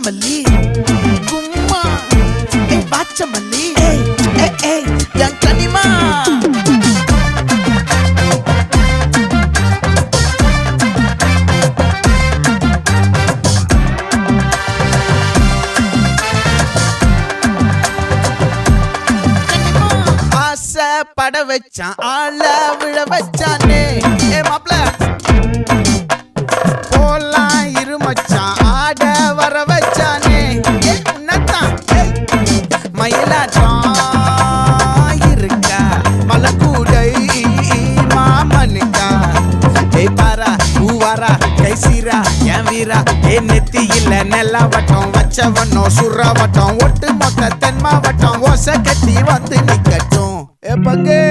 வாச்சமல்லி கும்மா வாச்சமல்லி என் கனிமா பட வச்சான் ஆள விழ வச்சானே மாப்ள போலாம் இருமச்சான் ஆட வர வச்சானே உன்னத்தான் மயிலாட்டம் இருக்கா மலக்கூடை மாமனுக்கா பாரா பூவாரா கைசீரா என் வீரா நெத்தி இல்ல நெல்லா வட்டம் வச்சவனோ சுறா வட்டம் ஒட்டு மொத்த தென் மாவட்டம் ஓசை கட்டி வந்து நிக்கட்டும் பங்கே